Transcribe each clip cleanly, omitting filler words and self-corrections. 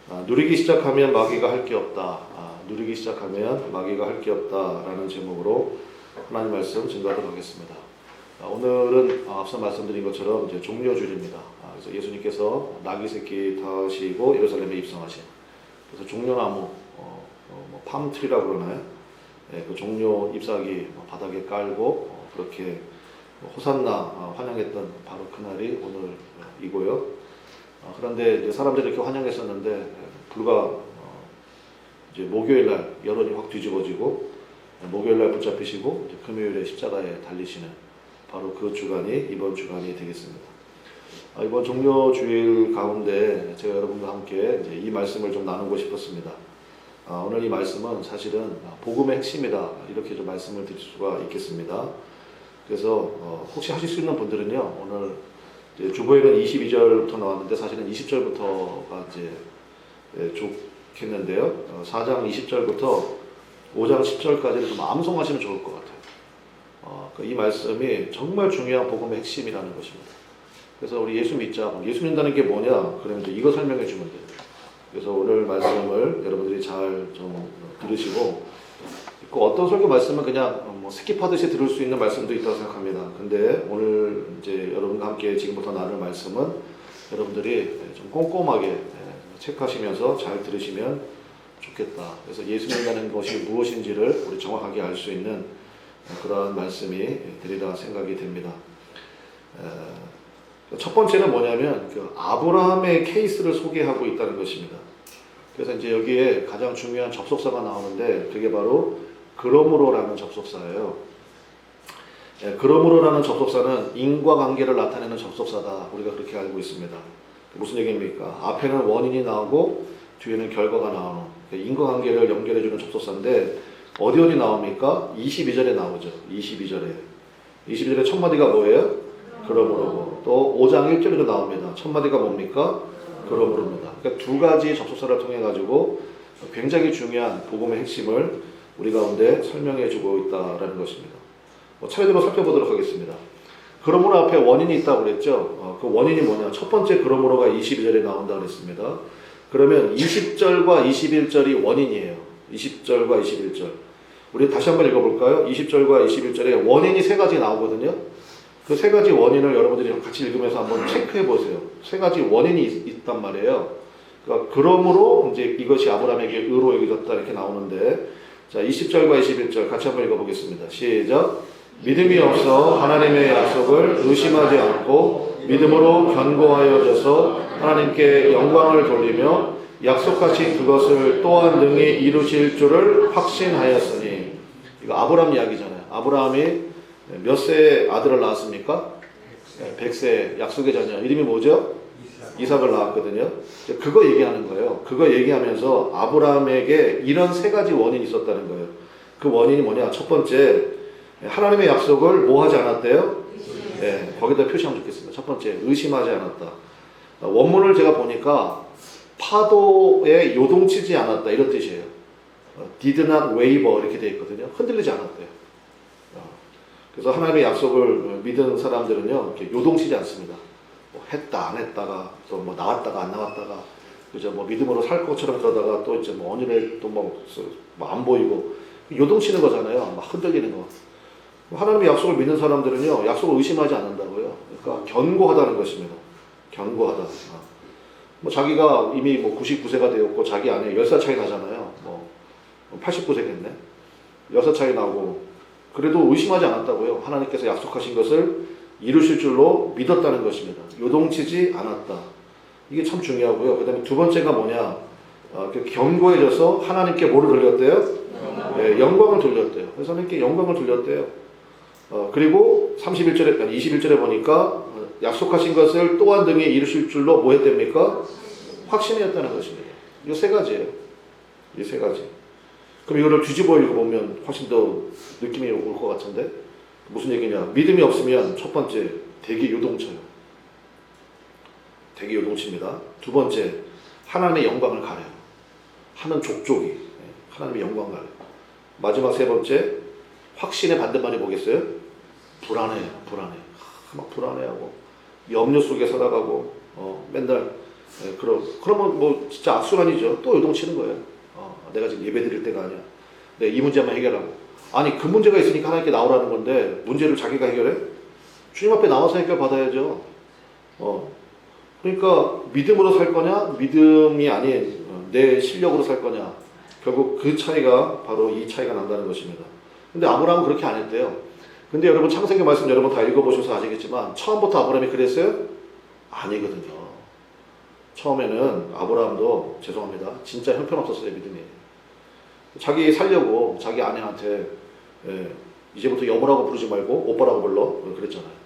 누리기 시작하면 마귀가 할 게 없다. 누리기 시작하면 마귀가 할 게 없다라는 제목으로 하나님 말씀 증거하도록 하겠습니다. 오늘은 앞서 말씀드린 것처럼 이제 종려주일입니다. 그래서 예수님께서 나귀 새끼 타시고 예루살렘에 입성하신, 그래서 종려나무, 팜트리라고 그러나요? 그 종려 잎사귀 바닥에 깔고 그렇게 호산나 환영했던 바로 그날이 오늘이고요. 그런데 이제 사람들이 이렇게 환영했었는데 불과 이제 목요일날 여론이 확 뒤집어지고 목요일날 붙잡히시고 이제 금요일에 십자가에 달리시는 바로 그 주간이 이번 주간이 되겠습니다. 이번 종려주일 가운데 제가 여러분과 함께 이제 이 말씀을 좀 나누고 싶었습니다. 오늘 이 말씀은 사실은 복음의 핵심이다, 이렇게 좀 말씀을 드릴 수가 있겠습니다. 그래서 혹시 하실 수 있는 분들은요, 오늘 이제 주보에는 22절부터 나왔는데 사실은 20절부터가 이제 좋겠는데요. 4장 20절부터 5장 10절까지를 좀 암송하시면 좋을 것 같아요. 이 말씀이 정말 중요한 복음의 핵심이라는 것입니다. 그래서 우리 예수 믿자. 예수 믿는다는 게 뭐냐? 그러면 이제 이거 설명해 주면 돼요. 그래서 오늘 말씀을 여러분들이 잘 좀 들으시고, 어떤 설교 말씀은 그냥 스킵하듯이 들을 수 있는 말씀도 있다고 생각합니다. 근데 오늘 이제 여러분과 함께 지금부터 나눌 말씀은 여러분들이 좀 꼼꼼하게 체크하시면서 잘 들으시면 좋겠다. 그래서 예수 믿는다는 것이 무엇인지를 우리 정확하게 알 수 있는 그러한 말씀이 되리라 생각이 됩니다. 첫 번째는 뭐냐면 아브라함의 케이스를 소개하고 있다는 것입니다. 그래서 이제 여기에 가장 중요한 접속사가 나오는데 그게 바로 그러므로라는 접속사예요. 그러므로라는 접속사는 인과관계를 나타내는 접속사다. 우리가 그렇게 알고 있습니다. 무슨 얘기입니까? 앞에는 원인이 나오고 뒤에는 결과가 나오는 인과관계를 연결해주는 접속사인데 어디 나옵니까? 22절에 나오죠. 22절에 첫 마디가 뭐예요? 그러므로고, 또 5장 1절에도 나옵니다. 첫 마디가 뭡니까? 그러므로입니다. 그러니까 두 가지 접속사를 통해 가지고 굉장히 중요한 복음의 핵심을 우리 가운데 설명해 주고 있다라는 것입니다. 차례대로 살펴보도록 하겠습니다. 그러므로 앞에 원인이 있다고 그랬죠. 그 원인이 뭐냐? 첫 번째 그러므로가 22절에 나온다고 그랬습니다. 그러면 20절과 21절이 원인이에요. 20절과 21절. 우리 다시 한번 읽어볼까요? 20절과 21절에 원인이 세 가지 나오거든요. 그 세 가지 원인을 여러분들이 같이 읽으면서 한번 체크해 보세요. 세 가지 원인이 있단 말이에요. 그러니까 그러므로 이제 이것이 아브라함에게 의로 여겨졌다 이렇게 나오는데, 자 20절과 21절 같이 한번 읽어보겠습니다. 시작. 믿음이 없어 하나님의 약속을 의심하지 않고 믿음으로 견고하여져서 하나님께 영광을 돌리며 약속하신 그것을 또한 능히 이루실 줄을 확신하였으니. 이거 아브라함 이야기잖아요. 아브라함이 몇 세에 아들을 낳았습니까? 100세 약속의 자녀. 이름이 뭐죠? 이삭을 낳았거든요. 그거 얘기하는 거예요. 그거 얘기하면서 아브라함에게 이런 세 가지 원인이 있었다는 거예요. 그 원인이 뭐냐? 첫 번째, 하나님의 약속을 뭐 하지 않았대요? 거기다 표시하면 좋겠습니다. 첫 번째, 의심하지 않았다. 원문을 제가 보니까 파도에 요동치지 않았다, 이런 뜻이에요. did not waver 이렇게 되어 있거든요. 흔들리지 않았대요. 그래서 하나님의 약속을 믿은 사람들은요, 이렇게 요동치지 않습니다. 했다 안 했다가 또 나왔다가 안 나왔다가, 그죠? 믿음으로 살 것처럼 그러다가 또 이제 어느 날 또 안 보이고 요동치는 거잖아요. 막 흔들리는 거. 하나님의 약속을 믿는 사람들은요, 약속을 의심하지 않는다고요. 그러니까 견고하다는 것입니다. 견고하다. 자기가 이미 99세가 되었고 자기 아내 10살 차이 나잖아요. 89세겠네. 6살 차이 나고 그래도 의심하지 않았다고요. 하나님께서 약속하신 것을 이루실 줄로 믿었다는 것입니다. 요동치지 않았다. 이게 참 중요하고요. 그 다음에 두 번째가 뭐냐? 견고해져서 하나님께 뭐를 돌렸대요? 영광을 돌렸대요. 그래서 하나님께 영광을 돌렸대요. 그리고 31절에, 아니 21절에 보니까 약속하신 것을 또한 등에 이루실 줄로 뭐 했답니까? 확신이었다는 것입니다. 이 세 가지예요. 이 세 가지. 그럼 이거를 뒤집어 읽어보면 훨씬 더 느낌이 올 것 같은데, 무슨 얘기냐? 믿음이 없으면 첫 번째, 대기 요동쳐요. 대기 요동칩니다. 두 번째, 하나님의 영광을 가려요. 하는 족족이 하나님의 영광을 가려요. 마지막 세 번째, 확신의 반대말이 뭐겠어요? 불안해요. 막 불안해하고 염려 속에 살아가고 맨날 그러면 뭐 진짜 악순환이죠. 또 요동치는 거예요. 내가 지금 예배 드릴 때가 아니야. 이 문제만 해결하고. 아니 그 문제가 있으니까 하나님께 나오라는 건데 문제를 자기가 해결해? 주님 앞에 나와서 해결 받아야죠. 그러니까 믿음으로 살 거냐, 믿음이 아닌 내 실력으로 살 거냐. 결국 그 차이가 바로 이 차이가 난다는 것입니다. 근데 아브라함은 그렇게 안 했대요. 근데 여러분 창세기 말씀 여러분 다 읽어보셔서 아시겠지만 처음부터 아브라함이 그랬어요? 아니거든요. 처음에는 아브라함도 죄송합니다. 진짜 형편없었어요. 믿음이. 자기 살려고 자기 아내한테 이제부터 여보라고 부르지 말고 오빠라고 불러 그랬잖아요.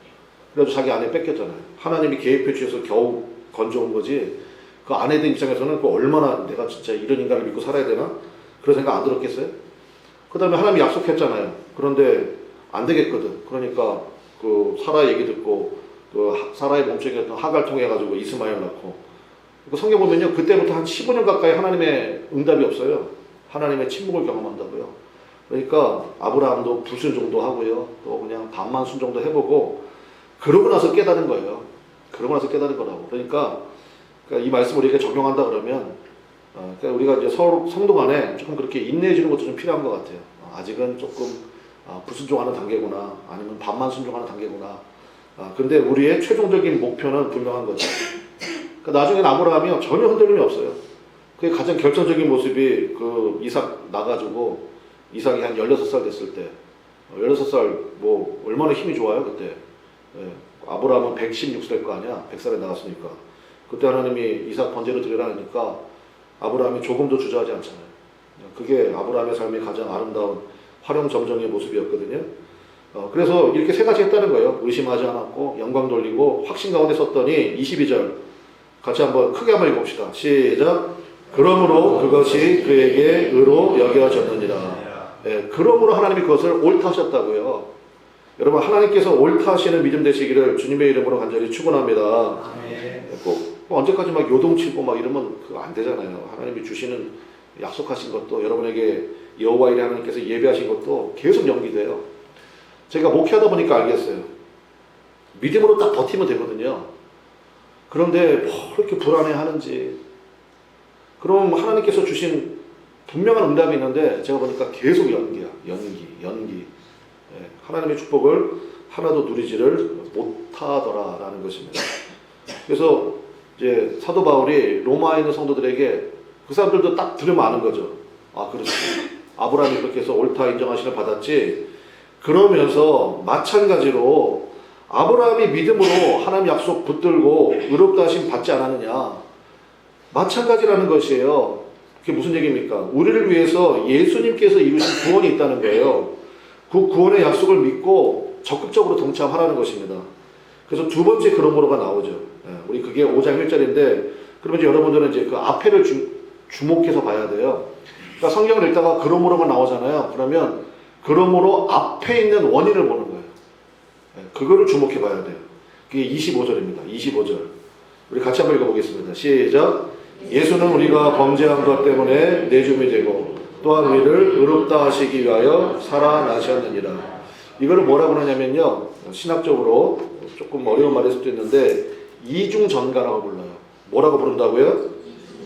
그래서 자기 아내 뺏겼잖아요. 하나님이 계획해 주셔서 겨우 건져온 거지. 그 아내들 입장에서는 그 얼마나 내가 진짜 이런 인간을 믿고 살아야 되나? 그런 생각 안 들었겠어요? 그 다음에 하나님이 약속했잖아요. 그런데 안 되겠거든. 그러니까 그 사라 얘기 듣고 그 사라의 몸속이었던 하갈 통해 가지고 이스마엘 낳고 그 성경 보면요. 그때부터 한 15년 가까이 하나님의 응답이 없어요. 하나님의 침묵을 경험한다고요. 그러니까 아브라함도 불순종도 하고요. 또 그냥 반만 순종도 해보고 그러고 나서 깨달은 거예요. 그러고 나서 깨달은 거라고. 그러니까 이 말씀을 우리에게 적용한다 그러면 그러니까 우리가 이제 서로 성도 간에 조금 그렇게 인내해 주는 것도 좀 필요한 것 같아요. 아직은 조금 불순종하는 단계구나. 아니면 반만 순종하는 단계구나. 근데 우리의 최종적인 목표는 분명한 거죠. 그러니까 나중에 아브라함이 전혀 흔들림이 없어요. 그게 가장 결정적인 모습이 그 이삭 나가지고 이삭이 한 16살 됐을 때 16살 뭐 얼마나 힘이 좋아요 그때. 아브라함은 116살 거 아니야. 100살에 나갔으니까. 그때 하나님이 이삭 번제로 드리라 하니까 아브라함이 조금도 주저하지 않잖아요. 그게 아브라함의 삶의 가장 아름다운 활용점정의 모습이었거든요. 그래서 이렇게 세 가지 했다는 거예요. 의심하지 않았고 영광 돌리고 확신 가운데 섰더니 22절 같이 한번 크게 한번 읽어봅시다. 시작. 그러므로 그것이 그에게 의로 여겨졌느니라. 그러므로 하나님이 그것을 옳다 하셨다고요. 여러분 하나님께서 옳다 하시는 믿음 되시기를 주님의 이름으로 간절히 축원합니다. 꼭 언제까지 막 요동치고 막 이러면 그거 안 되잖아요. 하나님이 주시는 약속하신 것도 여러분에게 여호와 이레 하나님께서 예배하신 것도 계속 연기돼요. 제가 목회하다 보니까 알겠어요. 믿음으로 딱 버티면 되거든요. 그런데 뭐 이렇게 불안해하는지. 그럼 하나님께서 주신 분명한 응답이 있는데 제가 보니까 계속 연기야. 연기. 하나님의 축복을 하나도 누리지를 못하더라라는 것입니다. 그래서 이제 사도 바울이 로마에 있는 성도들에게 그 사람들도 딱 들으면 아는 거죠. 그렇지. 아브라함이 그렇게 해서 옳다 인정하시는 받았지. 그러면서 마찬가지로 아브라함이 믿음으로 하나님 약속 붙들고 의롭다 하심 받지 않았느냐. 마찬가지라는 것이에요. 그게 무슨 얘기입니까? 우리를 위해서 예수님께서 이루신 구원이 있다는 거예요. 그 구원의 약속을 믿고 적극적으로 동참하라는 것입니다. 그래서 두 번째 그러므로가 나오죠. 우리 그게 5장 1절인데 그러면 이제 여러분들은 이제 그 앞에를 주목해서 봐야 돼요. 그러니까 성경을 읽다가 그러므로가 나오잖아요. 그러면 그러므로 앞에 있는 원인을 보는 거예요. 그거를 주목해 봐야 돼요. 그게 25절입니다. 25절. 우리 같이 한번 읽어보겠습니다. 시작. 예수는 우리가 범죄한 것 때문에 내줌이 되고 또한 우리를 의롭다 하시기 위하여 살아나셨느니라. 이거를 뭐라고 하냐면요. 신학적으로 조금 어려운 말일 수도 있는데 이중전가라고 불러요. 뭐라고 부른다고요?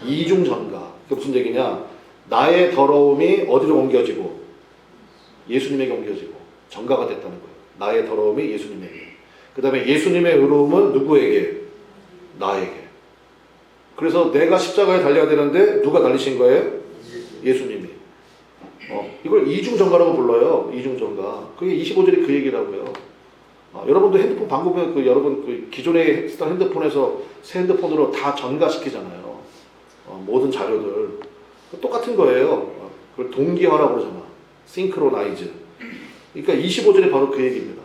이중전가. 그게 무슨 얘기냐? 나의 더러움이 어디로 옮겨지고 예수님에게 옮겨지고 전가가 됐다는 거예요. 나의 더러움이 예수님에게. 그 다음에 예수님의 의로움은 누구에게? 나에게. 그래서 내가 십자가에 달려야 되는데 누가 달리신 거예요? 예수님이. 이걸 이중전가라고 불러요. 이중전가. 그게 25절이 그 얘기라고요. 여러분도 핸드폰 방법에 여러분 기존에 쓰던 핸드폰에서 새 핸드폰으로 다 전가시키잖아요. 모든 자료들. 똑같은 거예요. 그걸 동기화라고 그러잖아. 싱크로나이즈. 그러니까 25절이 바로 그 얘기입니다.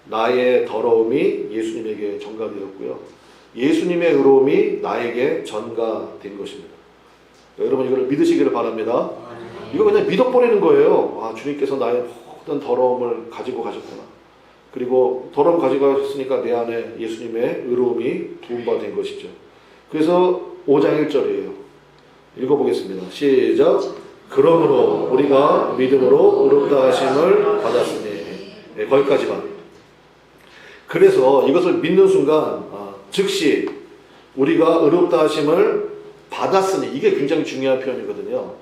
나의 더러움이 예수님에게 전가되었고요. 예수님의 의로움이 나에게 전가된 것입니다. 여러분 이걸 믿으시기를 바랍니다. 이거 그냥 믿어버리는 거예요. 주님께서 나의 모든 더러움을 가지고 가셨구나. 그리고 더러움 가지고 가셨으니까 내 안에 예수님의 의로움이 부음받은 것이죠. 그래서 5장 1절이에요. 읽어보겠습니다. 시작. 그러므로 우리가 믿음으로 의롭다 하심을 받았으니. 거기까지만. 그래서 이것을 믿는 순간 즉시 우리가 의롭다 하심을 받았으니, 이게 굉장히 중요한 표현이거든요.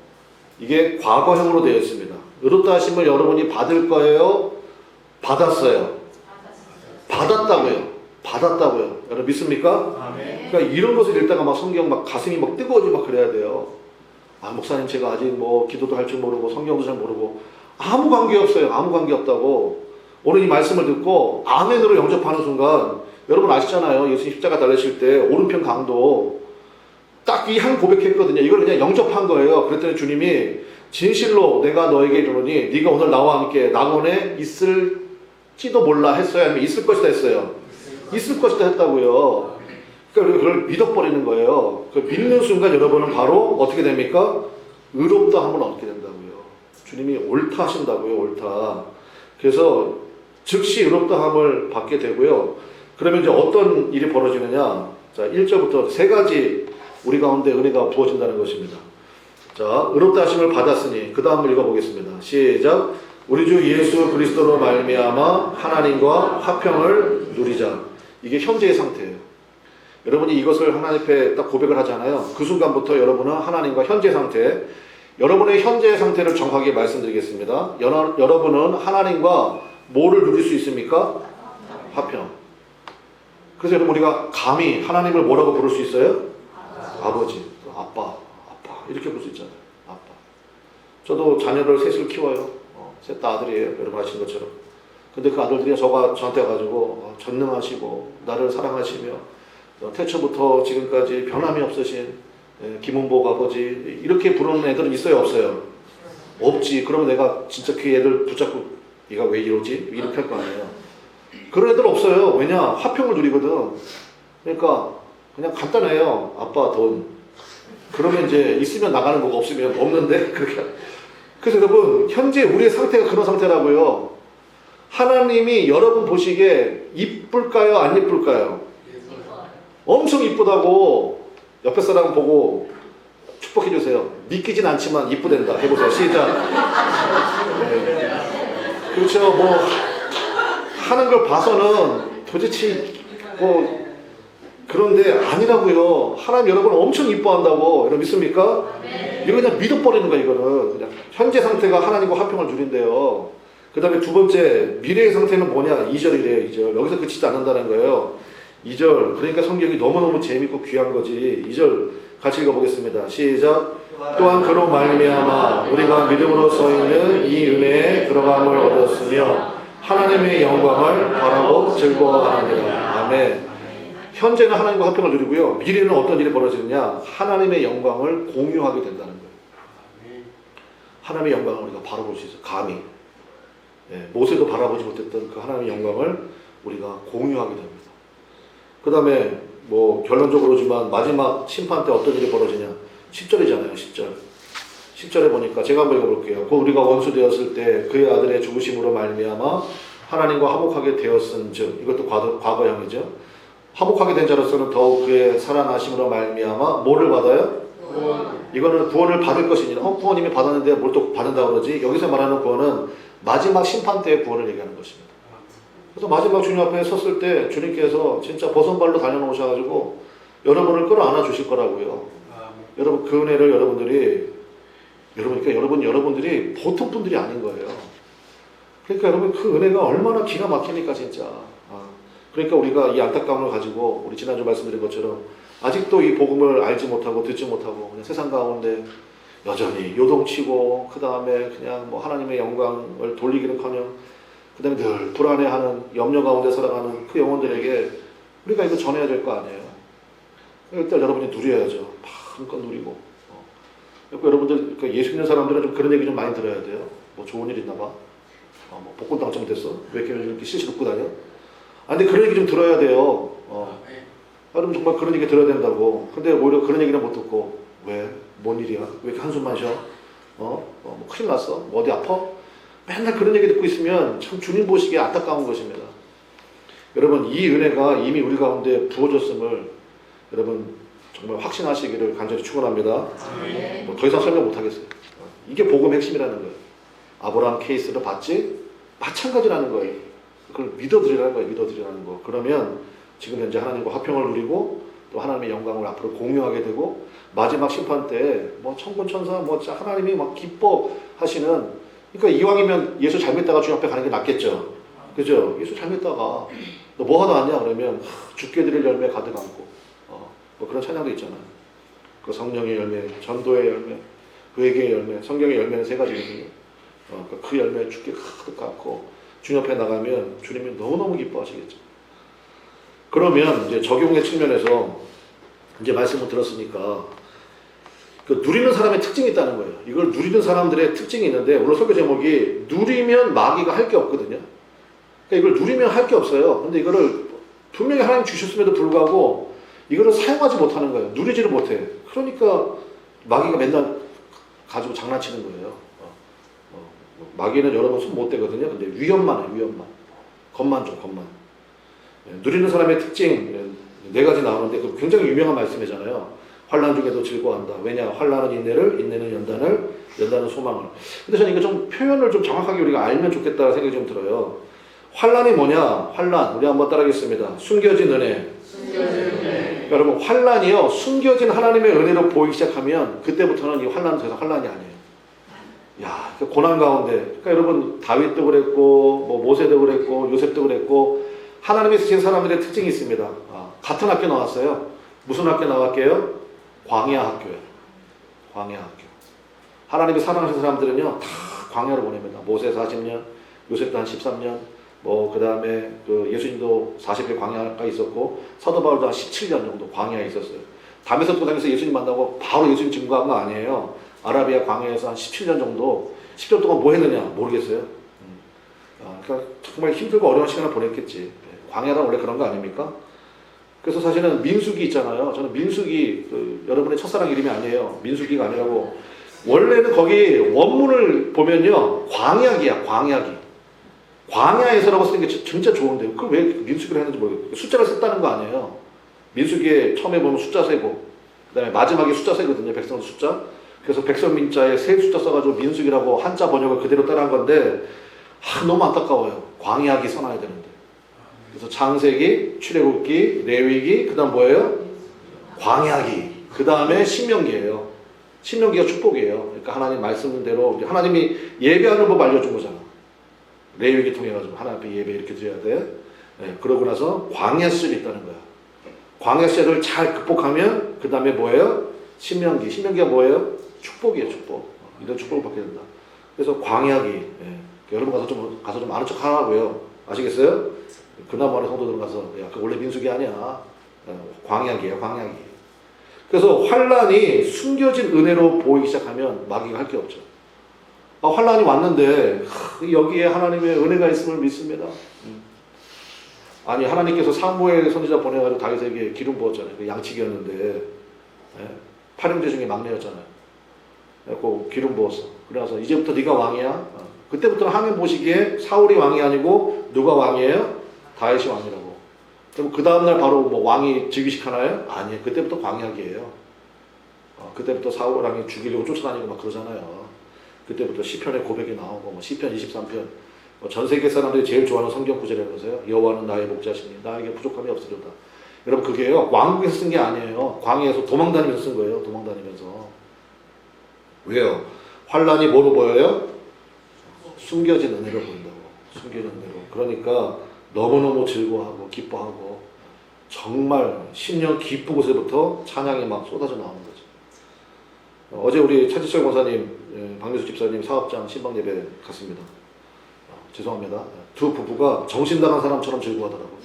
이게 과거형으로 되어 있습니다. 의롭다 하심을 여러분이 받을 거예요? 받았어요? 받았다고요. 받았다고요. 여러분 믿습니까? 그러니까 이런 것을 읽다가 막 성경 막 가슴이 막 뜨거워지고 막 그래야 돼요. 아, 목사님 제가 아직 뭐 기도도 할 줄 모르고 성경도 잘 모르고. 아무 관계 없어요. 아무 관계 없다고. 오늘 이 말씀을 듣고 아멘으로 영접하는 순간, 여러분 아시잖아요. 예수님 십자가 달리실 때 오른편 강도 딱 이 한 고백했거든요. 이걸 그냥 영접한 거예요. 그랬더니 주님이 진실로 내가 너에게 이르노니 네가 오늘 나와 함께 낙원에 있을지도 몰라 했어요? 아니면 있을 것이다 했어요? 있을 것이다 했다고요. 그러니까 그걸 믿어버리는 거예요. 그 믿는 순간 여러분은 바로 어떻게 됩니까? 의롭다 함을 얻게 된다고요. 주님이 옳다 하신다고요. 옳다. 그래서 즉시 의롭다 함을 받게 되고요. 그러면 이제 어떤 일이 벌어지느냐? 자, 1절부터 세 가지 우리 가운데 은혜가 부어진다는 것입니다. 자, 의롭다 하심을 받았으니 그 다음을 읽어보겠습니다. 시작. 우리 주 예수 그리스도로 말미암아 하나님과 화평을 누리자. 이게 현재의 상태예요. 여러분이 이것을 하나님 앞에 딱 고백을 하잖아요. 그 순간부터 여러분은 하나님과 현재 상태, 여러분의 현재 상태를 정확하게 말씀드리겠습니다. 여러분은 하나님과 뭐를 누릴 수 있습니까? 화평. 그래서 여러분 우리가 감히 하나님을 뭐라고 부를 수 있어요? 아버지, 아빠 이렇게 부를 수 있잖아요. 아빠. 저도 자녀를 셋을 키워요. 셋 다 아들이에요. 여러분 아시는 것처럼. 근데 그 아들들이 저한테 와가지고 전능하시고 나를 사랑하시며 태초부터 지금까지 변함이 없으신 김은복 아버지, 이렇게 부르는 애들은 있어요? 없어요? 없지. 그러면 내가 진짜 그 애들 붙잡고 얘가 왜 이러지? 이렇게 할 거 아니에요. 그런 애들 없어요. 왜냐? 화평을 누리거든. 그러니까 그냥 간단해요. 아빠 돈. 그러면 이제 있으면 나가는 거고 없으면 없는데 그렇게. 그래서 여러분 현재 우리의 상태가 그런 상태라고요. 하나님이 여러분 보시기에 이쁠까요? 안 이쁠까요? 엄청 이쁘다고 옆에 사람 보고 축복해 주세요. 믿기진 않지만 이쁘댄다. 해보세요. 시작. 네. 그렇죠. 뭐 하는 걸 봐서는 도대체 뭐 그런데 아니라고요. 하나님 여러분을 엄청 이뻐한다고. 여러분 믿습니까? 이거 그냥 믿어버리는 거야. 이거는 그냥 현재 상태가 하나님과 화평을 누린대요. 그 다음에 두 번째, 미래의 상태는 뭐냐? 2절이래요. 2절. 여기서 그치지 않는다는 거예요. 2절. 그러니까 성경이 너무너무 재밌고 귀한 거지. 2절 같이 읽어보겠습니다. 시작. 또한 그로 말미암아 우리가 믿음으로 서 있는 이 은혜에 들어감을 얻었으며 하나님의 영광을 바라고 즐거워하느니라. 아멘. 현재는 하나님과 화평을 누리고요. 미래는 어떤 일이 벌어지느냐? 하나님의 영광을 공유하게 된다는 거예요. 하나님의 영광을 우리가 바라볼 수 있어요. 감히. 모세도 바라보지 못했던 그 하나님의 영광을 우리가 공유하게 됩니다. 그 다음에 뭐 결론적으로지만 마지막 심판 때 어떤 일이 벌어지냐? 10절이잖아요. 10절. 10절에 보니까 제가 한번 읽어볼게요. 곧 우리가 원수 되었을 때 그의 아들의 죽으심으로 말미암아 하나님과 화목하게 되었은즉, 이것도 과거형이죠. 화목하게 된 자로서는 더욱 그의 살아나심으로 말미암아 뭐를 받아요? 이거는 구원을 받을 것이니라. 구원님이 받았는데 뭘 또 받는다고 그러지? 여기서 말하는 구원은 마지막 심판 때의 구원을 얘기하는 것입니다. 그래서 마지막 주님 앞에 섰을 때 주님께서 진짜 버선발로 달려놓으셔가지고 여러분을 끌어안아 주실 거라고요. 여러분 그 은혜를 여러분들이 보통 분들이 아닌 거예요. 그러니까 여러분 그 은혜가 얼마나 기가 막히니까 진짜. 그러니까 우리가 이 안타까움을 가지고 우리 지난주 말씀드린 것처럼 아직도 이 복음을 알지 못하고 듣지 못하고 그냥 세상 가운데 여전히 요동치고 그 다음에 그냥 뭐 하나님의 영광을 돌리기는커녕 그 다음에 늘 불안해하는 염려 가운데 살아가는 그 영혼들에게 우리가 이거 전해야 될 거 아니에요. 일단 여러분이 누려야죠. 마음껏 누리고. 여러분들 예수 믿는 사람들은 좀 그런 얘기 좀 많이 들어야 돼요. 뭐 좋은 일 있나 봐. 뭐 복권 당첨됐어. 왜 이렇게 실실 웃고 다녀? 근데 그런 얘기 좀 들어야 돼요. 여러분 정말 그런 얘기 들어야 된다고. 근데 오히려 그런 얘기는 못 듣고 왜? 뭔 일이야? 왜 이렇게 한숨만 쉬어? 뭐 큰일 났어? 뭐 어디 아파? 맨날 그런 얘기 듣고 있으면 참 주님 보시기에 안타까운 것입니다. 여러분 이 은혜가 이미 우리 가운데 부어졌음을 여러분 정말 확신하시기를 간절히 축원합니다. 뭐 더 이상 설명 못 하겠어요. 이게 복음의 핵심이라는 거예요. 아브라함 케이스를 봤지? 마찬가지라는 거예요. 그걸 믿어드리라는 거예요. 믿어드리라는 거. 그러면 지금 현재 하나님과 화평을 누리고 또 하나님의 영광을 앞으로 공유하게 되고 마지막 심판 때 뭐 천군 천사 뭐 하나님이 막 기뻐하시는 그러니까 이왕이면 예수 잘 믿다가 주님 앞에 가는 게 낫겠죠. 그죠? 예수 잘 믿다가 너 뭐 하다 왔냐 그러면 죽게 드릴 열매 가득 안고 뭐 그런 찬양도 있잖아요. 그 성령의 열매, 전도의 열매, 회개의 열매, 성경의 열매는 세 가지거든요. 그 열매 죽게 가득 안고 주님 앞에 나가면 주님이 너무너무 기뻐하시겠죠. 그러면 이제 적용의 측면에서 이제 말씀을 들었으니까 그 누리는 사람의 특징이 있다는 거예요. 이걸 누리는 사람들의 특징이 있는데 오늘 설교 제목이 누리면 마귀가 할 게 없거든요. 그러니까 이걸 누리면 할 게 없어요. 근데 이거를 분명히 하나님 주셨음에도 불구하고 이거를 사용하지 못하는 거예요. 누리지를 못해. 그러니까 마귀가 맨날 가지고 장난치는 거예요. 마귀는 여러분 손 못 대거든요. 근데 위험만 해, 위험만. 겁만 줘, 겁만. 누리는 사람의 특징 네 가지 나오는데 그 굉장히 유명한 말씀이잖아요. 환난 중에도 즐거워한다. 왜냐? 환난은 인내를, 인내는 연단을, 연단은 소망을. 근데 저는 이거 좀 표현을 좀 정확하게 우리가 알면 좋겠다는 생각이 좀 들어요. 환난이 뭐냐? 환난. 우리 한번 따라하겠습니다. 숨겨진 은혜. 그러니까 여러분 환난이요. 숨겨진 하나님의 은혜로 보이기 시작하면 그때부터는 이 환난은 더 이상 환난이 아니에요. 야, 그 고난 가운데. 그러니까 여러분 다윗도 그랬고, 뭐 모세도 그랬고, 요셉도 그랬고, 하나님이 쓰신 사람들의 특징이 있습니다. 같은 학교 나왔어요. 무슨 학교 나왔게요? 광야 학교예요. 광야 학교. 하나님이 사랑하신 사람들은요, 다 광야로 보냅니다. 모세 40년, 요셉도 한 13년, 그 다음에 그 예수님도 40일 광야가 있었고, 사도 바울도 한 17년 정도 광야에 있었어요. 담에서 또 다니면서 예수님 만나고 바로 예수님 증거한 거 아니에요. 아라비아 광야에서 한 17년 정도, 10년 동안 뭐 했느냐? 모르겠어요. 그러니까 정말 힘들고 어려운 시간을 보냈겠지. 광야란 원래 그런 거 아닙니까? 그래서 사실은 민수기 있잖아요. 저는 민수기, 여러분의 첫사랑 이름이 아니에요. 민수기가 아니라고. 원래는 거기 원문을 보면요. 광야기야, 광야기. 광야에서라고 쓰는 게 진짜 좋은데, 그걸 왜 민수기를 했는지 모르겠어요. 숫자를 썼다는 거 아니에요. 민수기에 처음에 보면 숫자 세고, 그 다음에 마지막에 숫자 세거든요. 백성들 숫자. 그래서 백성 민자에 세 숫자 써가지고 민수기라고 한자 번역을 그대로 따라한 건데, 너무 안타까워요. 광야기 써놔야 되는데. 그래서 창세기, 출애굽기, 레위기, 그 다음 뭐예요? 광야기. 그 다음에 신명기예요. 신명기가 축복이에요. 그러니까 하나님 말씀대로 하나님이 예배하는 법 알려준 거잖아. 레위기 통해가지고 하나님 앞에 예배 이렇게 드려야 돼. 네, 그러고 나서 광야 시절이 있다는 거야. 광야 시절을 잘 극복하면 그 다음에 뭐예요? 신명기. 신명기가 뭐예요? 축복이에요, 축복. 이런 축복을 받게 된다. 그래서 광야기. 네. 여러분 가서 좀 아는 척 하라고요. 아시겠어요? 그나마 어느 성도들 가서 야, 그 원래 민수기 아니야. 광야기야, 광야기. 그래서 환난이 숨겨진 은혜로 보이기 시작하면 마귀가 할 게 없죠. 환난이 왔는데 여기에 하나님의 은혜가 있음을 믿습니다. 아니 하나님께서 사무엘 선지자 보내가지고 다윗에게 기름 부었잖아요. 그 양치기였는데 8형제 중에 막내였잖아요. 그 기름 부었어. 그래서 이제부터 네가 왕이야. 그때부터는 하나님 보시기에 사울이 왕이 아니고 누가 왕이에요? 다윗이 왕이라고. 그럼 그 다음날 바로 뭐 왕이 즉위식 하나요? 아니에요. 그때부터 광야기예요. 그때부터 사울 왕이 죽이려고 쫓아다니고 막 그러잖아요. 그때부터 시편의 고백이 나오고 뭐 시편 23편 전 세계 사람들이 제일 좋아하는 성경 구절이라면서요. 여호와는 나의 목자시니 나에게 부족함이 없으리로다. 여러분 그게요. 왕국에서 쓴 게 아니에요. 광야에서 도망다니면서 쓴 거예요. 도망다니면서. 왜요? 환난이 뭐로 보여요? 숨겨진 은혜로 보인다고. 숨겨진 은혜로. 그러니까 너무너무 즐거워하고 기뻐하고 정말 신령 기쁜 곳에부터 찬양이 막 쏟아져 나오는 거죠. 어제 우리 차지철 권사님, 박미수 집사님 사업장 신방 예배 갔습니다. 죄송합니다. 두 부부가 정신 나간 사람처럼 즐거워하더라고요.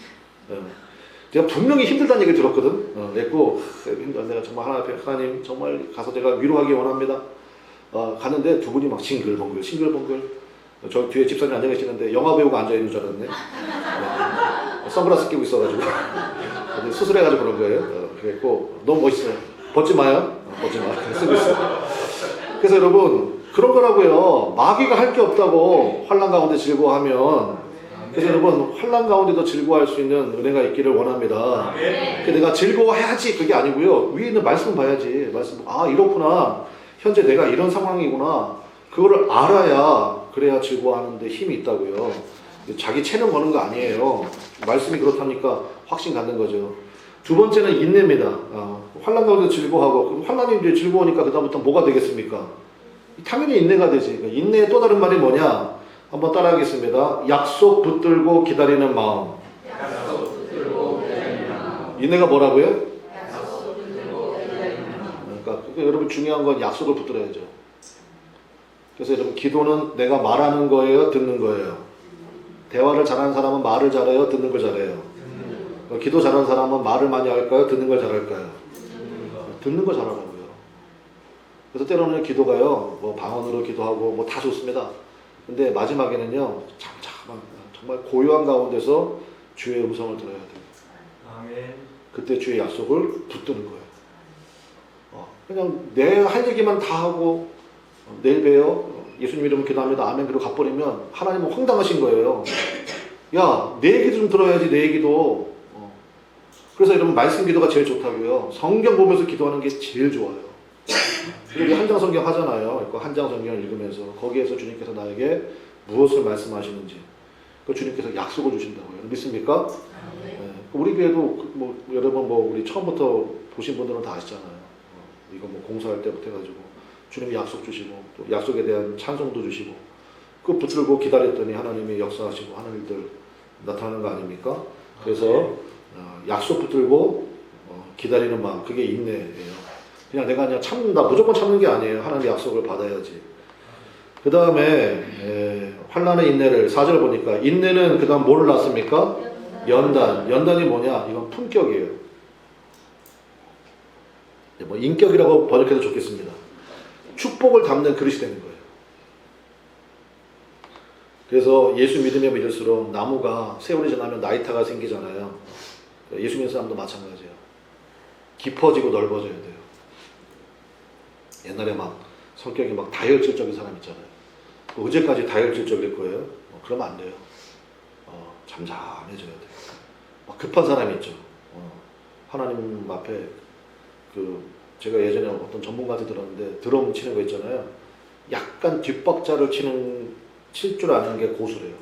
제가 분명히 힘들다는 얘기를 들었거든. 그랬고 힘들어. 내가 정말 하나님 정말 가서 내가 위로하기 원합니다. 갔는데 두 분이 막 싱글벙글 싱글벙글. 저 뒤에 집사님 앉아 계시는데 영화 배우가 앉아 있는 줄 알았네. 선글라스 끼고 있어가지고 수술해가지고 그런 거예요. 그랬고 너무 멋있어요. 벗지 마요. 벗지 마. 쓰고 있어요. 그래서 여러분 그런 거라고요. 마귀가 할 게 없다고 환난 가운데 즐거워하면. 그래서 여러분 환난 가운데도 즐거워할 수 있는 은혜가 있기를 원합니다. 내가 즐거워해야지 그게 아니고요. 위에 있는 말씀 봐야지. 말씀 이렇구나. 현재 내가 이런 상황이구나. 그거를 알아야 그래야 즐거워하는데 힘이 있다고요. 자기 체면 거는 거 아니에요. 말씀이 그렇다니까 확신 갖는 거죠. 두 번째는 인내입니다. 환난 가운데 즐거워하고, 그럼 환난이 이제 즐거우니까 그다음부터 뭐가 되겠습니까? 당연히 인내가 되지. 그러니까 인내의 또 다른 말이 뭐냐? 한번 따라하겠습니다. 약속 붙들고 기다리는 마음. 인내가 뭐라고요? 그러니까 여러분 중요한 건 약속을 붙들어야죠. 그래서 여러분 기도는 내가 말하는 거예요, 듣는 거예요. 대화를 잘하는 사람은 말을 잘해요, 듣는 걸 잘해요. 기도 잘하는 사람은 말을 많이 할까요, 듣는 걸 잘할까요? 듣는 걸 잘하라고요. 그래서 때로는 기도가요, 뭐 방언으로 기도하고 뭐 다 좋습니다. 근데 마지막에는요, 잠깐만 정말 고요한 가운데서 주의 음성을 들어야 돼요. 아멘. 그때 주의 약속을 붙드는 거예요. 그냥 내 할 얘기만 다 하고 내일 봬요. 예수님 이름으로 기도합니다. 아멘. 그리고 가버리면 하나님은 황당하신 거예요. 야, 내 얘기도 좀 들어야지, 내 얘기도. 그래서 여러분 말씀 기도가 제일 좋다고요. 성경 보면서 기도하는 게 제일 좋아요. 우리 한장 성경 하잖아요. 그 한장 성경을 읽으면서 거기에서 주님께서 나에게 무엇을 말씀하시는지 그 주님께서 약속을 주신다고요. 믿습니까? 네. 우리 교회도 뭐 여러분 뭐 우리 처음부터 보신 분들은 다 아시잖아요. 이거 뭐 공사할 때부터 해가지고 주님이 약속 주시고 또 약속에 대한 찬송도 주시고 그 붙들고 기다렸더니 하나님이 역사하시고 하는 일들 나타나는 거 아닙니까? 그래서 약속 붙들고 기다리는 마음, 그게 인내예요. 그냥 내가 그냥 참는다, 무조건 참는 게 아니에요. 하나님의 약속을 받아야지. 그 다음에 환난의 인내를 4절 보니까 인내는 그 다음 뭐를 낳습니까? 연단. 연단이 뭐냐? 이건 품격이에요. 뭐 인격이라고 번역해도 좋겠습니다. 축복을 담는 그릇이 되는 거예요. 그래서 예수 믿으면 믿을수록 나무가 세월이 지나면 나이타가 생기잖아요. 예수 믿는 사람도 마찬가지예요. 깊어지고 넓어져야 돼요. 옛날에 막 성격이 막 다혈질적인 사람 있잖아요. 언제까지 다혈질적일 거예요? 그러면 안 돼요. 잠잠해져야 돼요. 막 급한 사람이 있죠. 하나님 앞에 제가 예전에 어떤 전문가한테 들었는데 드럼 치는 거 있잖아요. 약간 뒷박자를 칠 줄 아는 게 고수래요.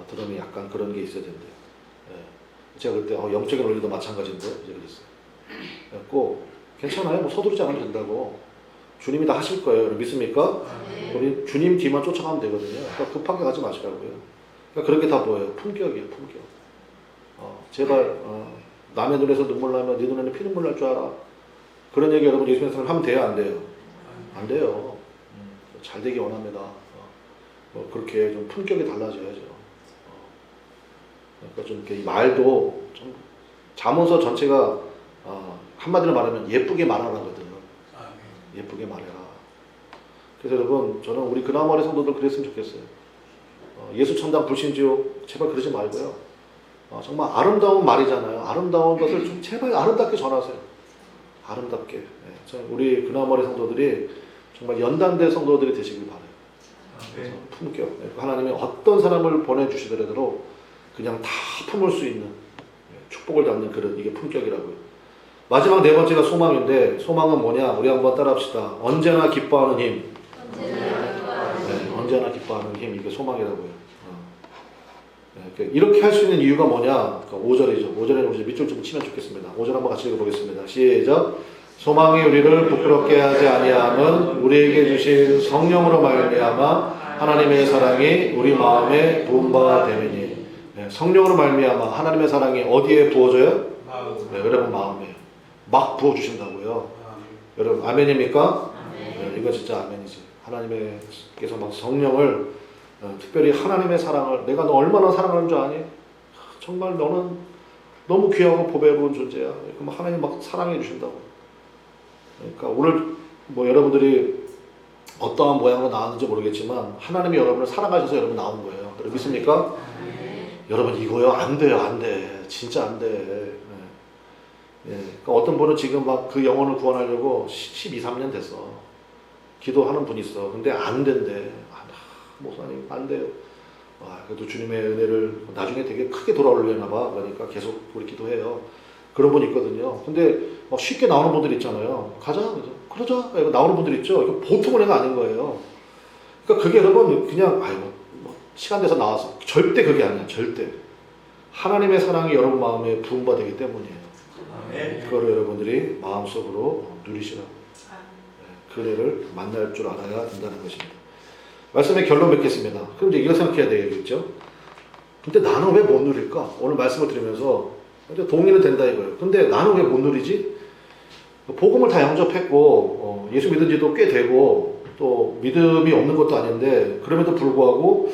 드럼이 약간 그런 게 있어야 된대요. 예. 제가 그때 영적인 원리도 마찬가지인데 이제 그랬어요. 그래갖고 괜찮아요. 뭐 서두르지 않으면 된다고. 주님이 다 하실 거예요. 믿습니까? 우리 주님 뒤만 쫓아가면 되거든요. 그러니까 급하게 가지 마시라고요. 그러니까 그런 게 다 뭐예요? 품격이에요. 품격. 제발 남의 눈에서 눈물 나면 네 눈에는 피눈물 날 줄 알아. 그런 얘기 여러분 예수 믿는 사람 하면 돼요? 안 돼요? 안 돼요. 잘 되기 원합니다. 그렇게 좀 품격이 달라져야죠. 그러니까 좀 이렇게 말도 좀 잠언서 전체가 한마디로 말하면 예쁘게 말하라거든요. 예쁘게 말해라. 그래서 여러분 저는 우리 그나마리 성도들 그랬으면 좋겠어요. 예수 천당 불신지옥 제발 그러지 말고요. 정말 아름다운 말이잖아요. 아름다운 것을 좀 제발 아름답게 전하세요. 아름답게. 우리 그나마리 성도들이 정말 연단된 성도들이 되시길 바라요. 그래서 품격. 하나님이 어떤 사람을 보내주시더라도 그냥 다 품을 수 있는 축복을 담는 그런 이게 품격이라고요. 마지막 네 번째가 소망인데 소망은 뭐냐? 우리 한번 따라합시다. 언제나 기뻐하는 힘. 언제나 기뻐하는 힘. 이게 소망이라고요. 이렇게 할 수 있는 이유가 뭐냐? 5절이죠. 5절에 우리 밑줄 좀 치면 좋겠습니다. 5절 한번 같이 읽어보겠습니다. 시작. 소망이 우리를 부끄럽게 하지 아니함은 우리에게 주신 성령으로 말미암아 하나님의 사랑이 우리 마음에 부은 바가 되느니. 성령으로 말미암아 하나님의 사랑이 어디에 부어져요? 여러분 마음에 막 부어주신다고요. 여러분 아멘입니까? 이거 진짜 아멘이지. 하나님께서 막 성령을 특별히 하나님의 사랑을 내가 너 얼마나 사랑하는 줄 아니? 정말 너는 너무 귀하고 보배로운 존재야. 하나님 막 사랑해 주신다고. 그러니까 오늘 뭐 여러분들이 어떠한 모양으로 나왔는지 모르겠지만 하나님이 여러분을 사랑하셔서 여러분 나온 거예요. 여러분 믿습니까? 여러분 이거요 안 돼요. 안 돼. 진짜 안 돼. 그러니까 어떤 분은 지금 막 그 영혼을 구원하려고 12, 13년 됐어. 기도하는 분이 있어. 근데 안 된대. 목사님 안 돼요. 그래도 주님의 은혜를 나중에 되게 크게 돌아오려나 봐. 그러니까 계속 우리 기도해요. 그런 분이 있거든요. 근데 막 쉽게 나오는 분들 있잖아요. 가자. 그러자. 나오는 분들 있죠. 이거 보통은 애가 아닌 거예요. 그러니까 그게 여러분 그냥 뭐 시간 돼서 나와서 절대 그게 아니야. 절대. 하나님의 사랑이 여러분 마음에 부은 바 되기 때문이에요. 그거를 여러분들이 마음속으로 누리시라고. 그 은혜를 만날 줄 알아야 된다는 것입니다. 말씀의 결론 맺겠습니다. 그럼 이제 이거 생각해야 되겠죠? 근데 나는 왜 못 누릴까? 오늘 말씀을 들으면서 동의는 된다 이거예요. 근데 나는 왜 못 누리지? 복음을 다 영접했고 예수 믿은 지도 꽤 되고 또 믿음이 없는 것도 아닌데 그럼에도 불구하고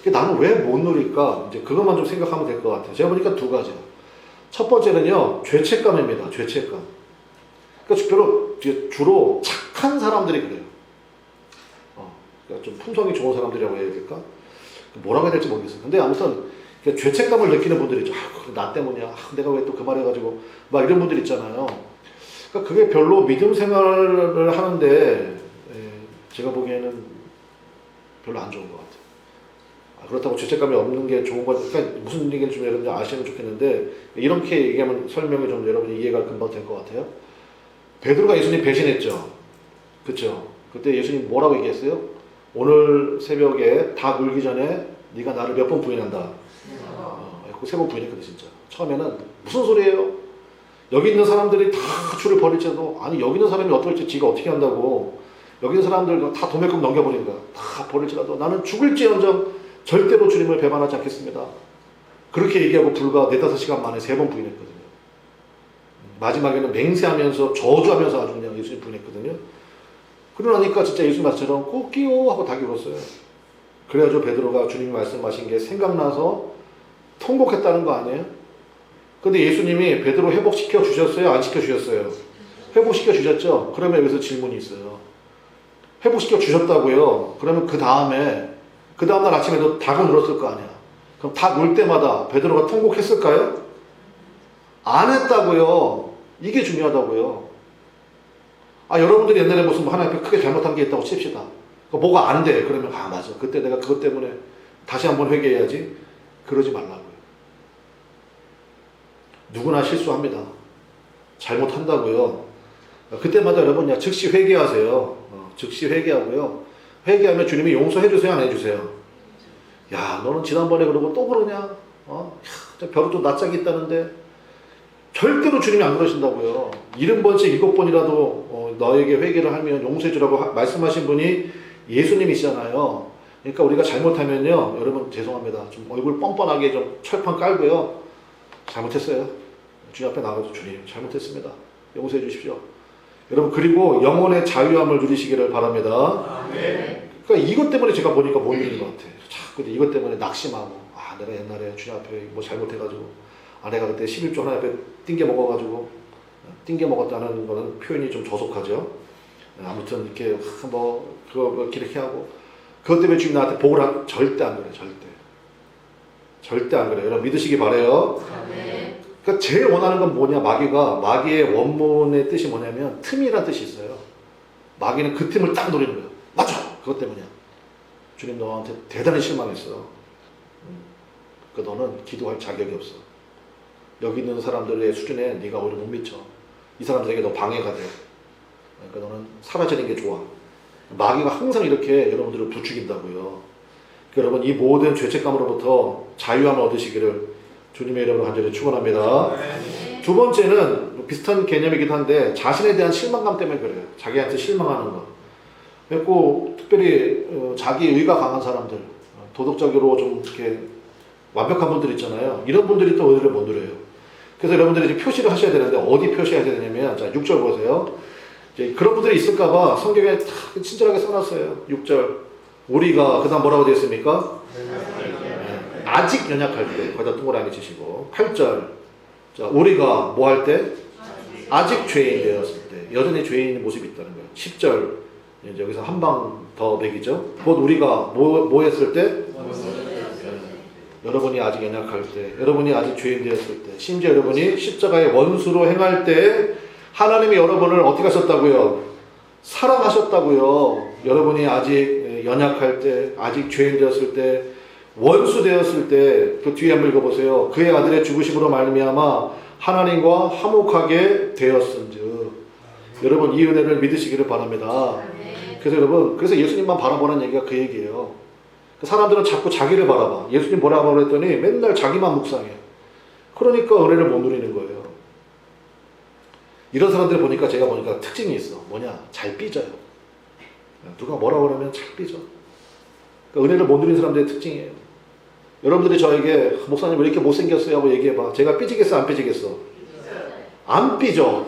나는 왜 못 누릴까? 이제 그것만 좀 생각하면 될 것 같아요. 제가 보니까 두 가지야. 첫 번째는요, 죄책감입니다. 죄책감. 그러니까 주로 착한 사람들이 그래요. 그러니까 좀 품성이 좋은 사람들이라고 해야 될까? 뭐라고 해야 될지 모르겠어요. 근데 아무튼 죄책감을 느끼는 분들이 있죠. 나 때문이야. 내가 왜 또 그 말 해가지고 막 이런 분들 있잖아요. 그러니까 그게 별로 믿음 생활을 하는데 제가 보기에는 별로 안 좋은 것 같아요. 그렇다고 죄책감이 없는 게 좋은 것, 그러니까 무슨 얘기인지 좀 여러분들 아시면 좋겠는데 이렇게 얘기하면 설명이 좀 여러분이 이해가 금방 될 것 같아요. 베드로가 예수님 배신했죠. 그렇죠? 그때 예수님 뭐라고 얘기했어요? 오늘 새벽에 다 울기 전에 네가 나를 몇 번 부인한다. 그 세 번 부인했거든 진짜. 처음에는 무슨 소리예요? 여기 있는 사람들이 다 주를 버릴지라도 아니 여기 있는 사람이 어떨지 지가 어떻게 한다고 여기 있는 사람들 다 도매금 넘겨버린 거야. 다 버릴지라도 나는 죽을지언정 절대로 주님을 배반하지 않겠습니다. 그렇게 얘기하고 불과 4-5시간 만에 3번 부인했거든요. 마지막에는 맹세하면서 저주하면서 아주 그냥 예수님 부인했거든요. 그러고 나니까 진짜 예수님 말씀처럼 꼭끼요 하고 닭이 울었어요. 그래가지고 베드로가 주님이 말씀하신 게 생각나서 통곡했다는 거 아니에요? 근데 예수님이 베드로 회복시켜 주셨어요? 안 시켜 주셨어요? 회복시켜 주셨죠? 그러면 여기서 질문이 있어요. 회복시켜 주셨다고요? 그러면 그 다음날 아침에도 닭은 울었을 거 아니야. 그럼 닭 울 때마다 베드로가 통곡했을까요? 안 했다고요. 이게 중요하다고요. 여러분들이 옛날에 무슨 하나님 앞에 크게 잘못한 게 있다고 칩시다. 뭐가 안 돼. 그러면 맞아. 그때 내가 그것 때문에 다시 한번 회개해야지. 그러지 말라고요. 누구나 실수합니다. 잘못한다고요. 그때마다 여러분 즉시 회개하세요. 즉시 회개하고요. 회개하면 주님이 용서해 주세요, 안 해주세요? 야, 너는 지난번에 그러고 또 그러냐? 벼룩도 낯짝이 있다는데 절대로 주님이 안 그러신다고요. 70번씩 7번이라도 너에게 회개를 하면 용서해 주라고 말씀하신 분이 예수님이시잖아요. 그러니까 우리가 잘못하면요, 여러분 죄송합니다. 좀 얼굴 뻔뻔하게 좀 철판 깔고요. 잘못했어요. 주님 앞에 나가서 주님 잘못했습니다. 용서해 주십시오. 여러분 그리고 영혼의 자유함을 누리시기를 바랍니다. 그러니까 이것 때문에 제가 보니까 못 이기는 것 같아요. 자꾸 이것 때문에 낙심하고 내가 옛날에 주님 앞에 뭐 잘못해가지고 내가 그때 11조 하나님 앞에 띵겨 먹어가지고 띵겨 먹었다는 거는 표현이 좀 저속하죠. 아무튼 이렇게 그거 이렇게 하고 그것 때문에 주님 나한테 복을 절대 안 그래요. 절대 안 그래요. 여러분 믿으시기 바래요. 그러니까 제일 원하는 건 뭐냐? 마귀의 원문의 뜻이 뭐냐면 틈이라는 뜻이 있어요. 마귀는 그 틈을 딱 노리는 거예요. 맞아! 그것 때문이야. 주님 너한테 대단히 실망했어. 그러니까 너는 기도할 자격이 없어. 여기 있는 사람들의 수준에 네가 오히려 못 미쳐. 이 사람들에게 너 방해가 돼. 그러니까 너는 사라지는 게 좋아. 마귀가 항상 이렇게 여러분들을 부추긴다고요. 그러니까 여러분 이 모든 죄책감으로부터 자유함을 얻으시기를 주님의 이름으로 간절히 축원합니다. 두 번째는 비슷한 개념이기도 한데 자신에 대한 실망감 때문에 그래요. 자기한테 실망하는 거. 그리고 특별히 자기 의가 강한 사람들, 도덕적으로 좀 이렇게 완벽한 분들 있잖아요. 이런 분들이 또 의를 못 누려요. 그래서 여러분들이 이제 표시를 하셔야 되는데 어디 표시해야 되냐면 자 6절 보세요. 이제 그런 분들이 있을까봐 성경에 친절하게 써놨어요. 6절 우리가 그 다음 뭐라고 되어 있습니까? 아직 연약할 때 거기다 동그라미 치시고 8절 자 우리가 뭐 할 때? 아직 죄인 되었을 때 여전히 죄인의 모습이 있다는 거예요. 10절 이제 여기서 한 방 더 매기죠. 곧 우리가 뭐 했을 때? 여러분이 아직 연약할 때, 여러분이 아직 죄인 되었을 때, 심지어 여러분이 십자가의 원수로 행할 때 하나님이 여러분을 어떻게 하셨다고요? 사랑하셨다고요. 여러분이 아직 연약할 때, 아직 죄인 되었을 때, 원수 되었을 때, 그 뒤에 한번 읽어보세요. 그의 아들의 죽으심으로 말미암아 하나님과 화목하게 되었은즉. 여러분 이 은혜를 믿으시기를 바랍니다. 그래서 여러분, 그래서 예수님만 바라보는 얘기가 그 얘기예요. 사람들은 자꾸 자기를 바라봐. 예수님 뭐라고 그랬더니 맨날 자기만 묵상해. 그러니까 은혜를 못 누리는 거예요. 이런 사람들 보니까 제가 보니까 특징이 있어. 뭐냐? 잘 삐져요. 누가 뭐라 그러면 잘 삐져. 그러니까 은혜를 못 누린 사람들의 특징이에요. 여러분들이 저에게 목사님 왜 이렇게 못생겼어요? 하고 얘기해봐. 제가 삐지겠어? 안 삐지겠어? 안 삐져.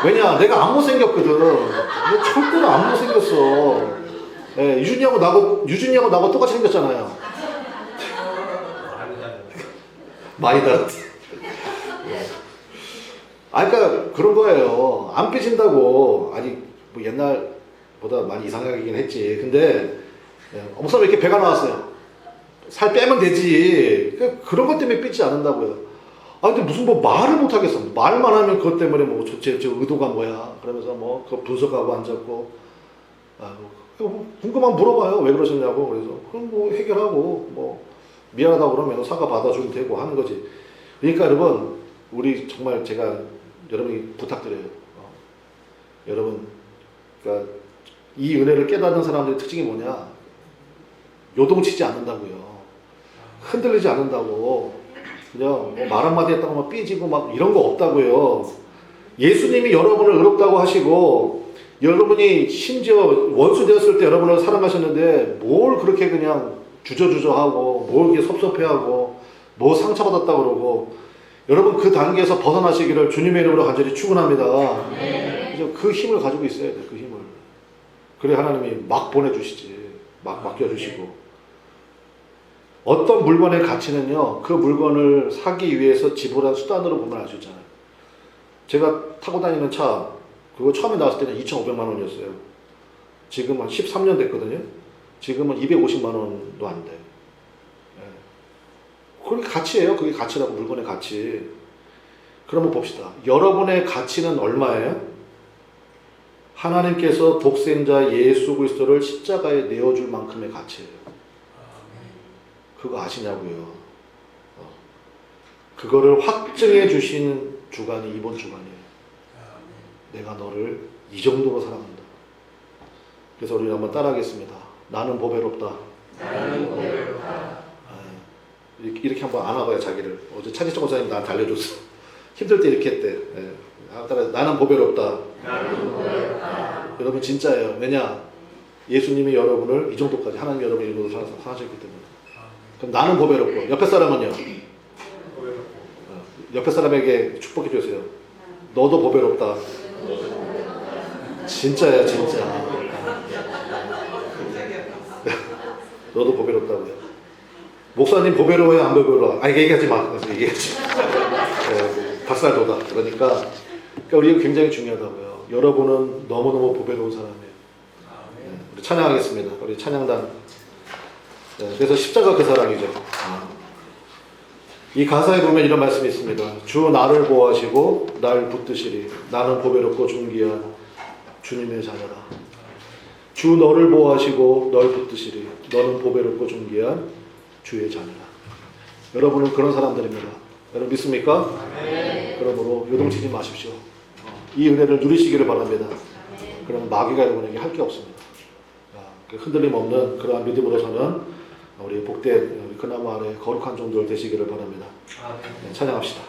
왜냐? 내가 안 못생겼거든. 내가 절대로 안 못생겼어. 예, 유준이하고 나하고 똑같이 생겼잖아요. 많이 다르지. 그러니까 그런 거예요. 안 삐진다고. 아니 뭐 옛날보다 많이 이상하긴 했지. 근데 목사님 왜 이렇게 배가 나왔어요? 살 빼면 되지. 그런 것 때문에 삐지 않는다고요. 근데 무슨 뭐 말을 못 하겠어. 말만 하면 그것 때문에 뭐 제 의도가 뭐야. 그러면서 뭐 그거 분석하고 앉았고. 궁금하면 물어봐요. 왜 그러셨냐고. 그래서 그럼 뭐 해결하고 뭐 미안하다고 그러면 사과 받아주면 되고 하는 거지. 그러니까 여러분 우리 정말 제가 여러분이 부탁드려요. 여러분 그러니까 이 은혜를 깨닫는 사람들의 특징이 뭐냐? 요동치지 않는다고요. 흔들리지 않는다고. 그냥 뭐 말 한마디 했다고 막 삐지고 막 이런 거 없다고요. 예수님이 여러분을 의롭다고 하시고 여러분이 심지어 원수 되었을 때 여러분을 사랑하셨는데 뭘 그렇게 그냥 주저주저하고 뭘 이렇게 섭섭해하고 뭐 상처받았다 그러고 여러분 그 단계에서 벗어나시기를 주님의 이름으로 간절히 축원합니다. 네. 그 힘을 가지고 있어야 돼. 그 힘을. 그래 하나님이 막 보내주시지. 막 맡겨주시고. 어떤 물건의 가치는요, 그 물건을 사기 위해서 지불한 수단으로 보면 알 수 있잖아요. 제가 타고 다니는 차, 그거 처음에 나왔을 때는 2,500만 원이었어요. 지금 한 13년 됐거든요. 지금은 250만 원도 안 돼. 그게 가치예요. 그게 가치라고, 물건의 가치. 그러면 봅시다. 여러분의 가치는 얼마예요? 하나님께서 독생자 예수 그리스도를 십자가에 내어줄 만큼의 가치예요. 그거 아시냐고요. 그거를 확증해 주신 주간이 이번 주간이에요. 내가 너를 이 정도로 사랑한다. 그래서 우리 한번 따라하겠습니다. 나는 보배롭다. 나는 보배롭다. 이렇게 한번 안아봐요, 자기를. 어제 차지청 목사님 나한테 알려줬어. 힘들 때 이렇게 했대. 나는 보배롭다. 나는 보배롭다. 여러분 진짜예요. 왜냐? 예수님이 여러분을 이 정도까지, 하나님 여러분을 이 정도로 사랑하셨기 때문에. 그럼 나는 보배롭고, 옆에 사람은요? 옆에 사람에게 축복해 주세요. 너도 보배롭다. 진짜야, 진짜. 너도 보배롭다고요. 목사님 보배로워요, 안 보배로워? 얘기하지 마. 얘기하지. 박살 돋아. 그러니까 우리가 굉장히 중요하다고요. 여러분은 너무너무 보배로운 사람이에요. 우리 찬양하겠습니다. 우리 찬양단. 그래서 십자가 그 사랑이죠. 이 가사에 보면 이런 말씀이 있습니다. 주 나를 보호하시고 날 붙드시리. 나는 보배롭고 존귀한 주님의 자녀라. 주 너를 보호하시고 널 붙드시리. 너는 보배롭고 존귀한 주의 자녀라. 여러분은 그런 사람들입니다. 여러분 믿습니까? 네. 그러므로 요동치지 마십시오. 이 은혜를 누리시기를 바랍니다. 네. 그러면 마귀가 여러분에게 할 게 없습니다. 흔들림 없는 그러한 믿음으로서는 우리 복된 그나마 아래 거룩한 종들 되시기를 바랍니다. 찬양합시다.